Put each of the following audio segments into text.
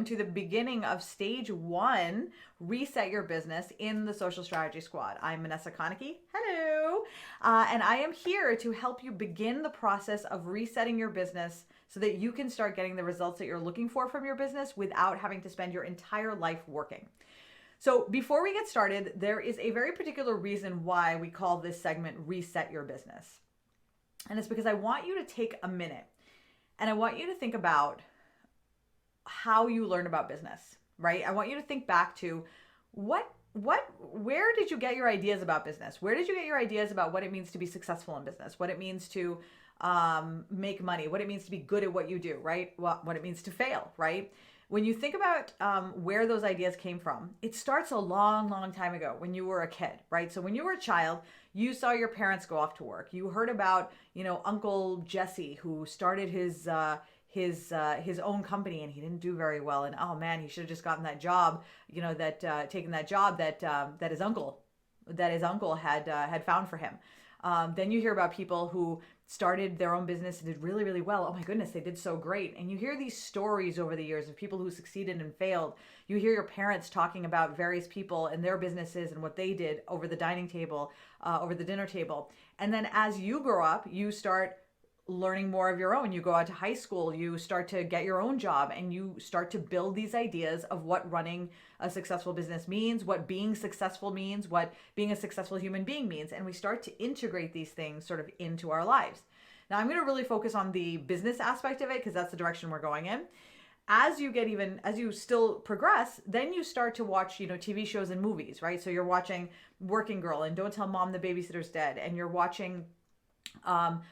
welcome to the beginning of stage 1, Reset Your Business in the Social Strategy Squad. I'm Manifestor Generator. Hello. And I am here to help you begin the process of resetting your business so that you can start getting the results that you're looking for from your business without having to spend your entire life working. So before we get started, there is a very particular reason why we call this segment Reset Your Business. And it's because I want you to take a minute and I want you to think about how you learn about business, right? I want you to think back to where did you get your ideas about business? Where did you get your ideas about what it means to be successful in business? What it means to make money? What it means to be good at what you do, right? What it means to fail, right? When you think about where those ideas came from, it starts a long, long time ago when you were a kid, right? So when you were a child, you saw your parents go off to work. You heard about, Uncle Jesse, who started his own company, and he didn't do very well. And oh man, he should have just gotten that job, taken that job that his uncle had found for him. Then you hear about people who started their own business and did really, really well. Oh my goodness, they did so great. And you hear these stories over the years of people who succeeded and failed. You hear your parents talking about various people and their businesses and what they did over the dining table, over the dinner table. And then as you grow up, you start learning more of your own. You go out to high school, you start to get your own job, and you start to build these ideas of what running a successful business means, what being successful means, what being a successful human being means. And we start to integrate these things sort of into our lives. Now, I'm going to really focus on the business aspect of it because that's the direction we're going in. As you still progress, then you start to watch, TV shows and movies, right? So you're watching Working Girl and Don't Tell Mom the Babysitter's Dead, and you're watching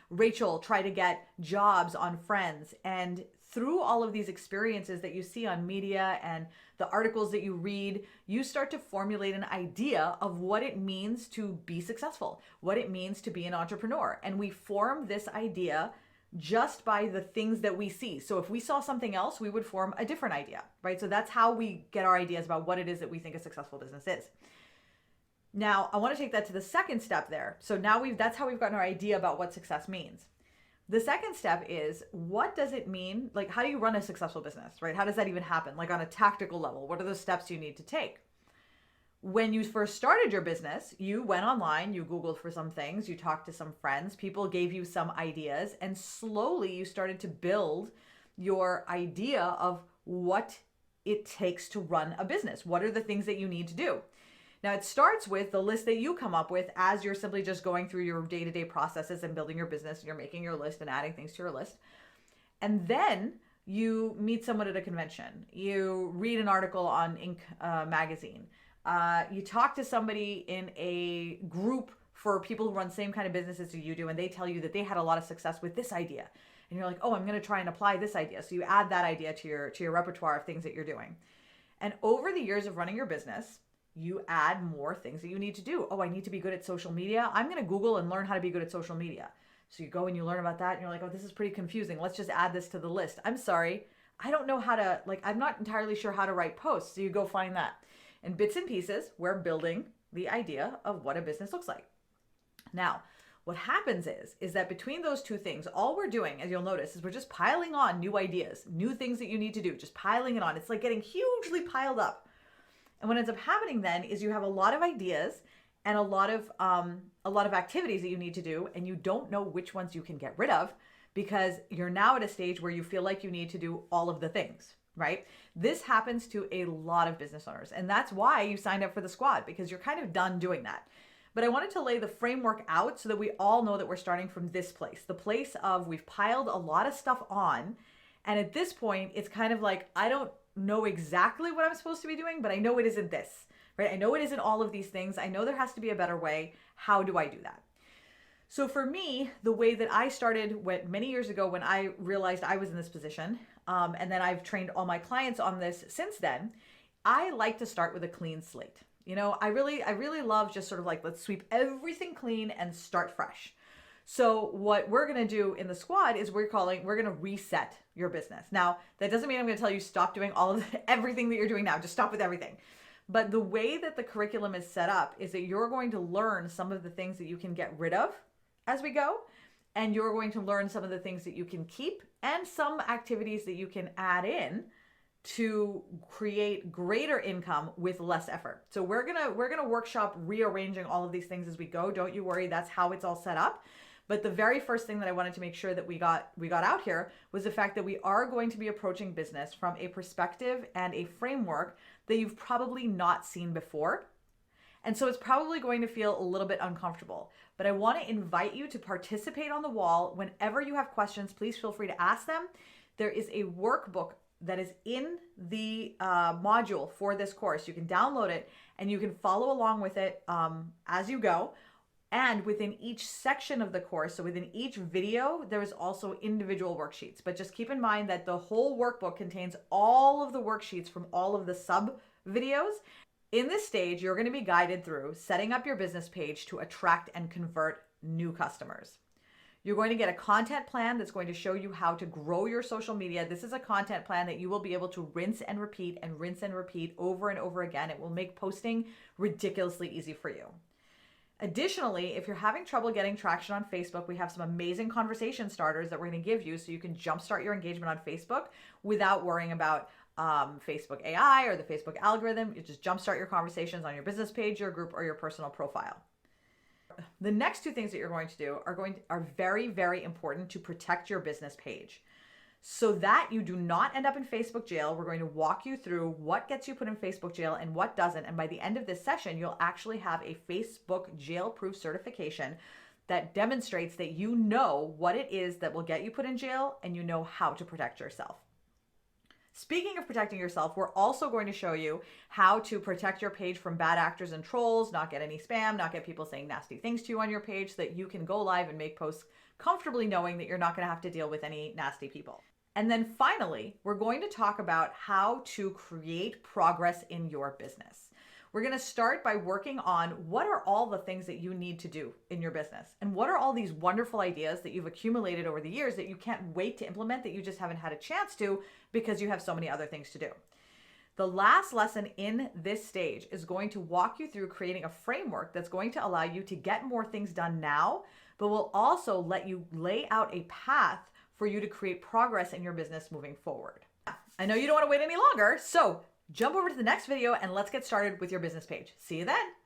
Rachel try to get jobs on Friends. And through all of these experiences that you see on media and the articles that you read, you start to formulate an idea of what it means to be successful, what it means to be an entrepreneur. And we form this idea just by the things that we see. So if we saw something else, we would form a different idea, right? So that's how we get our ideas about what it is that we think a successful business is. Now, I want to take that to the second step there. So now that's how we've gotten our idea about what success means. The second step is, what does it mean? Like, how do you run a successful business, right? How does that even happen? Like on a tactical level, what are the steps you need to take? When you first started your business, you went online, you Googled for some things, you talked to some friends, people gave you some ideas, and slowly you started to build your idea of what it takes to run a business. What are the things that you need to do? Now, it starts with the list that you come up with as you're simply just going through your day-to-day processes and building your business, and you're making your list and adding things to your list. And then you meet someone at a convention. You read an article on Inc. magazine. You talk to somebody in a group for people who run the same kind of businesses as you do, and they tell you that they had a lot of success with this idea. And you're like, oh, I'm going to try and apply this idea. So you add that idea to your repertoire of things that you're doing. And over the years of running your business, you add more things that you need to do. Oh, I need to be good at social media. I'm going to Google and learn how to be good at social media. So you go and you learn about that and you're like, oh, this is pretty confusing. Let's just add this to the list. I'm sorry. I don't know how to, I'm not entirely sure how to write posts. So you go find that. In bits and pieces, we're building the idea of what a business looks like. Now, what happens is that between those two things, all we're doing, as you'll notice, is we're just piling on new ideas, new things that you need to do, just piling it on. It's like getting hugely piled up. And what ends up happening then is you have a lot of ideas and a lot of activities that you need to do, and you don't know which ones you can get rid of because you're now at a stage where you feel like you need to do all of the things, right? This happens to a lot of business owners, and that's why you signed up for the squad, because you're kind of done doing that. But I wanted to lay the framework out so that we all know that we're starting from this place, the place of we've piled a lot of stuff on, and at this point, it's kind of like, I don't know exactly what I'm supposed to be doing, but I know it isn't this, right? I know it isn't all of these things. I know there has to be a better way. How do I do that? So for me, the way that I started many years ago when I realized I was in this position, and then I've trained all my clients on this since then, I like to start with a clean slate. I really love just sort of like, let's sweep everything clean and start fresh. So what we're going to do in the squad is we're going to reset your business. Now, that doesn't mean I'm going to tell you stop doing everything that you're doing now. Just stop with everything. But the way that the curriculum is set up is that you're going to learn some of the things that you can get rid of as we go. And you're going to learn some of the things that you can keep and some activities that you can add in to create greater income with less effort. So we're gonna workshop rearranging all of these things as we go. Don't you worry, that's how it's all set up. But the very first thing that I wanted to make sure that we got out here was the fact that we are going to be approaching business from a perspective and a framework that you've probably not seen before. And so it's probably going to feel a little bit uncomfortable, but I want to invite you to participate on the wall. Whenever you have questions, please feel free to ask them. There is a workbook that is in the module for this course. You can download it and you can follow along with it as you go. And within each section of the course, so within each video, there is also individual worksheets. But just keep in mind that the whole workbook contains all of the worksheets from all of the sub videos. In this stage, you're going to be guided through setting up your business page to attract and convert new customers. You're going to get a content plan that's going to show you how to grow your social media. This is a content plan that you will be able to rinse and repeat over and over again. It will make posting ridiculously easy for you. Additionally, if you're having trouble getting traction on Facebook, we have some amazing conversation starters that we're going to give you so you can jumpstart your engagement on Facebook without worrying about Facebook AI or the Facebook algorithm. You just jumpstart your conversations on your business page, your group, or your personal profile. The next two things that you're going to do are very, very important to protect your business page. So that you do not end up in Facebook jail, we're going to walk you through what gets you put in Facebook jail and what doesn't. And by the end of this session, you'll actually have a Facebook jail-proof certification that demonstrates that you know what it is that will get you put in jail and you know how to protect yourself. Speaking of protecting yourself, we're also going to show you how to protect your page from bad actors and trolls, not get any spam, not get people saying nasty things to you on your page, so that you can go live and make posts comfortably knowing that you're not going to have to deal with any nasty people. And then finally, we're going to talk about how to create progress in your business. We're going to start by working on what are all the things that you need to do in your business, and what are all these wonderful ideas that you've accumulated over the years that you can't wait to implement, that you just haven't had a chance to because you have so many other things to do. The last lesson in this stage is going to walk you through creating a framework that's going to allow you to get more things done now, but will also let you lay out a path for you to create progress in your business moving forward. I know you don't want to wait any longer, so jump over to the next video and let's get started with your business page. See you then.